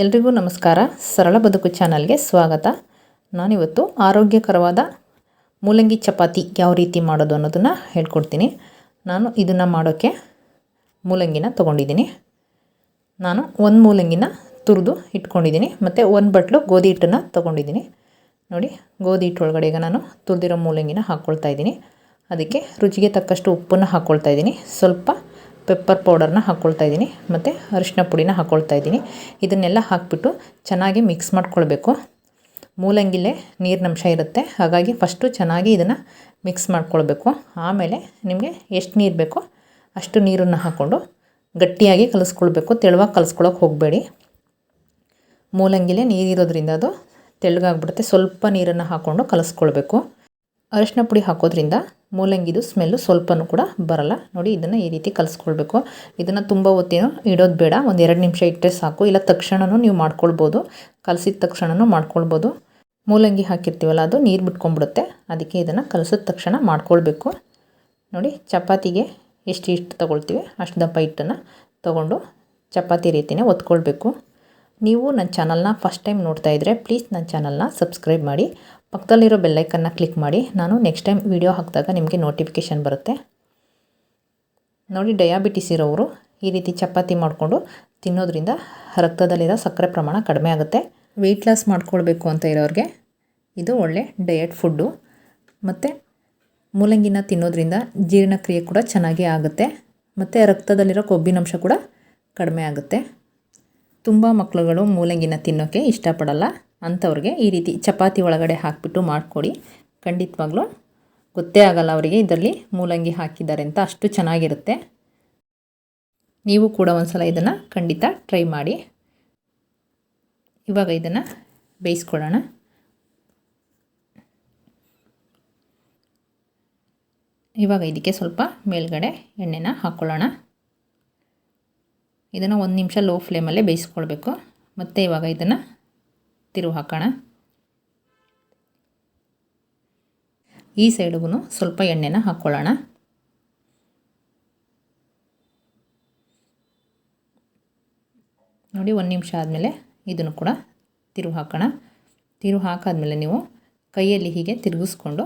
ಎಲ್ರಿಗೂ ನಮಸ್ಕಾರ. ಸರಳ ಬದುಕು ಚಾನಲ್ಗೆ ಸ್ವಾಗತ. ನಾನಿವತ್ತು ಆರೋಗ್ಯಕರವಾದ ಮೂಲಂಗಿ ಚಪಾತಿ ಯಾವ ರೀತಿ ಮಾಡೋದು ಅನ್ನೋದನ್ನು ಹೇಳ್ಕೊಡ್ತೀನಿ. ನಾನು ಇದನ್ನು ಮಾಡೋಕ್ಕೆ ಮೂಲಂಗಿನ ತೊಗೊಂಡಿದ್ದೀನಿ. ನಾನು ಒಂದು ಮೂಲಂಗಿನ ತುರಿದು ಇಟ್ಕೊಂಡಿದ್ದೀನಿ ಮತ್ತು ಒಂದು ಬಟ್ಲು ಗೋಧಿ ಹಿಟ್ಟನ್ನು ತೊಗೊಂಡಿದ್ದೀನಿ. ನೋಡಿ, ಗೋಧಿ ಹಿಟ್ಟು ಒಳಗಡೆ ಈಗ ನಾನು ತುರಿದಿರೋ ಮೂಲಂಗಿನ ಹಾಕ್ಕೊಳ್ತಾ ಇದ್ದೀನಿ. ಅದಕ್ಕೆ ರುಚಿಗೆ ತಕ್ಕಷ್ಟು ಉಪ್ಪನ್ನು ಹಾಕ್ಕೊಳ್ತಾ ಇದ್ದೀನಿ. ಸ್ವಲ್ಪ ಪೆಪ್ಪರ್ ಪೌಡರ್ನ ಹಾಕ್ಕೊಳ್ತಾ ಇದ್ದೀನಿ ಮತ್ತು ಅರಿಶಿನ ಪುಡಿನ ಹಾಕ್ಕೊಳ್ತಾ ಇದ್ದೀನಿ. ಇದನ್ನೆಲ್ಲ ಹಾಕಿಬಿಟ್ಟು ಚೆನ್ನಾಗಿ ಮಿಕ್ಸ್ ಮಾಡ್ಕೊಳ್ಬೇಕು. ಮೂಲಂಗಿಲೇ ನೀರಿನಂಶ ಇರುತ್ತೆ, ಹಾಗಾಗಿ ಫಸ್ಟು ಚೆನ್ನಾಗಿ ಇದನ್ನು ಮಿಕ್ಸ್ ಮಾಡ್ಕೊಳ್ಬೇಕು. ಆಮೇಲೆ ನಿಮಗೆ ಎಷ್ಟು ನೀರು ಬೇಕೋ ಅಷ್ಟು ನೀರನ್ನು ಹಾಕ್ಕೊಂಡು ಗಟ್ಟಿಯಾಗಿ ಕಲಿಸ್ಕೊಳ್ಬೇಕು. ತೆಳುವಾಗಿ ಕಲಿಸ್ಕೊಳ್ಳೋಕೆ ಹೋಗಬೇಡಿ. ಮೂಲಂಗಿಲೇ ನೀರಿರೋದ್ರಿಂದ ಅದು ತೆಳ್ಳಗಾಗ್ಬಿಡುತ್ತೆ. ಸ್ವಲ್ಪ ನೀರನ್ನು ಹಾಕ್ಕೊಂಡು ಕಲಿಸ್ಕೊಳ್ಬೇಕು. ಅರಿಶಿನ ಪುಡಿ ಹಾಕೋದ್ರಿಂದ ಮೂಲಂಗಿದು ಸ್ಮೆಲ್ಲು ಸ್ವಲ್ಪನೂ ಕೂಡ ಬರಲ್ಲ. ನೋಡಿ, ಇದನ್ನು ಈ ರೀತಿ ಕಲಿಸ್ಕೊಳ್ಬೇಕು. ಇದನ್ನು ತುಂಬ ಹೊತ್ತೇನು ಇಡೋದು ಬೇಡ, ಒಂದು 2 ನಿಮಿಷ ಇಟ್ಟರೆ ಸಾಕು. ಇಲ್ಲ ತಕ್ಷಣವೂ ನೀವು ಮಾಡ್ಕೊಳ್ಬೋದು, ಕಲಸಿದ ತಕ್ಷಣವೂ ಮಾಡ್ಕೊಳ್ಬೋದು. ಮೂಲಂಗಿ ಹಾಕಿರ್ತೀವಲ್ಲ, ಅದು ನೀರು ಬಿಟ್ಕೊಂಡ್ಬಿಡುತ್ತೆ. ಅದಕ್ಕೆ ಇದನ್ನು ಕಲಸಿದ ತಕ್ಷಣ ಮಾಡ್ಕೊಳ್ಬೇಕು. ನೋಡಿ, ಚಪಾತಿಗೆ ಎಷ್ಟು ತೊಗೊಳ್ತೀವಿ ಅಷ್ಟು ದಪ್ಪ ಹಿಟ್ಟನ್ನು ತೊಗೊಂಡು ಚಪಾತಿ ರೀತಿಯೇ ಒತ್ಕೊಳ್ಬೇಕು. ನೀವು ನನ್ನ ಚಾನಲ್ನ ಫಸ್ಟ್ ಟೈಮ್ ನೋಡ್ತಾ ಇದ್ದರೆ ಪ್ಲೀಸ್ ನನ್ನ ಚಾನಲ್ನ ಸಬ್ಸ್ಕ್ರೈಬ್ ಮಾಡಿ, ಪಕ್ಕದಲ್ಲಿರೋ ಬೆಲ್ಲೈಕನ್ನ ಕ್ಲಿಕ್ ಮಾಡಿ. ನಾನು ನೆಕ್ಸ್ಟ್ ಟೈಮ್ ವಿಡಿಯೋ ಹಾಕಿದಾಗ ನಿಮಗೆ ನೋಟಿಫಿಕೇಷನ್ ಬರುತ್ತೆ. ನೋಡಿ, ಡಯಾಬಿಟಿಸ್ ಇರೋರು ಈ ರೀತಿ ಚಪಾತಿ ಮಾಡಿಕೊಂಡು ತಿನ್ನೋದ್ರಿಂದ ರಕ್ತದಲ್ಲಿರೋ ಸಕ್ಕರೆ ಪ್ರಮಾಣ ಕಡಿಮೆ ಆಗುತ್ತೆ. ವೆಯ್ಟ್ ಲಾಸ್ ಮಾಡ್ಕೊಳ್ಬೇಕು ಅಂತ ಇರೋರಿಗೆ ಇದು ಒಳ್ಳೆ ಡಯಟ್ ಫುಡ್ಡು. ಮತ್ತು ಮೂಲಂಗಿನ ತಿನ್ನೋದ್ರಿಂದ ಜೀರ್ಣಕ್ರಿಯೆ ಕೂಡ ಚೆನ್ನಾಗಿ ಆಗುತ್ತೆ ಮತ್ತು ರಕ್ತದಲ್ಲಿರೋ ಕೊಬ್ಬಿನಂಶ ಕೂಡ ಕಡಿಮೆ ಆಗುತ್ತೆ. ತುಂಬ ಮಕ್ಕಳುಗಳು ಮೂಲಂಗಿನ ತಿನ್ನೋಕ್ಕೆ ಇಷ್ಟಪಡಲ್ಲ. ಅಂಥವ್ರಿಗೆ ಈ ರೀತಿ ಚಪಾತಿ ಒಳಗಡೆ ಹಾಕಿಬಿಟ್ಟು ಮಾಡಿಕೊಡಿ. ಖಂಡಿತವಾಗ್ಲೂ ಗೊತ್ತೇ ಆಗಲ್ಲ ಅವರಿಗೆ ಇದರಲ್ಲಿ ಮೂಲಂಗಿ ಹಾಕಿದ್ದಾರೆ ಅಂತ. ಅಷ್ಟು ಚೆನ್ನಾಗಿರುತ್ತೆ. ನೀವು ಕೂಡ ಒಂದು ಸಲ ಇದನ್ನು ಖಂಡಿತ ಟ್ರೈ ಮಾಡಿ. ಇವಾಗ ಇದನ್ನು ಬೇಯಿಸ್ಕೊಳ್ಳೋಣ. ಇವಾಗ ಇದಕ್ಕೆ ಸ್ವಲ್ಪ ಮೇಲ್ಗಡೆ ಎಣ್ಣೆನ ಹಾಕ್ಕೊಳ್ಳೋಣ. ಇದನ್ನು 1 ನಿಮಿಷ ಲೋ ಫ್ಲೇಮಲ್ಲೇ ಬೇಯಿಸ್ಕೊಳ್ಬೇಕು. ಮತ್ತು ಇವಾಗ ಇದನ್ನು ತಿರುವು ಹಾಕೋಣ. ಈ ಸೈಡಿಗೂ ಸ್ವಲ್ಪ ಎಣ್ಣೆನ ಹಾಕ್ಕೊಳ್ಳೋಣ. ನೋಡಿ, 1 ನಿಮಿಷ ಆದಮೇಲೆ ಇದನ್ನು ಕೂಡ ತಿರುವು ಹಾಕೋಣ. ತಿರುವು ಹಾಕಾದ್ಮೇಲೆ ನೀವು ಕೈಯಲ್ಲಿ ಹೀಗೆ ತಿರುಗಿಸ್ಕೊಂಡು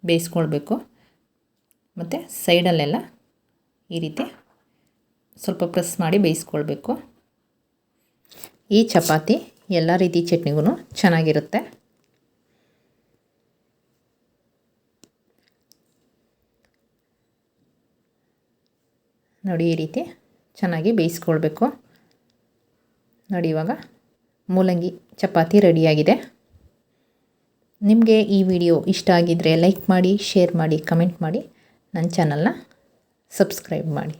ಬೇಯಿಸ್ಕೊಳ್ಬೇಕು. ಮತ್ತು ಸೈಡಲ್ಲೆಲ್ಲ ಈ ರೀತಿ ಸ್ವಲ್ಪ ಪ್ರೆಸ್ ಮಾಡಿ ಬೇಯಿಸ್ಕೊಳ್ಬೇಕು. ಈ ಚಪಾತಿ ಎಲ್ಲ ರೀತಿ ಚಟ್ನಿಗೂ ಚೆನ್ನಾಗಿರುತ್ತೆ. ನೋಡಿ, ಈ ರೀತಿ ಚೆನ್ನಾಗಿ ಬೇಯಿಸ್ಕೊಳ್ಬೇಕು. ನೋಡಿ, ಇವಾಗ ಮೂಲಂಗಿ ಚಪಾತಿ ರೆಡಿಯಾಗಿದೆ. ನಿಮಗೆ ಈ ವಿಡಿಯೋ ಇಷ್ಟ ಆಗಿದ್ದರೆ ಲೈಕ್ ಮಾಡಿ, ಶೇರ್ ಮಾಡಿ, ಕಮೆಂಟ್ ಮಾಡಿ, ನನ್ನ ಚಾನಲ್ನ ಸಬ್ಸ್ಕ್ರೈಬ್ ಮಾಡಿ.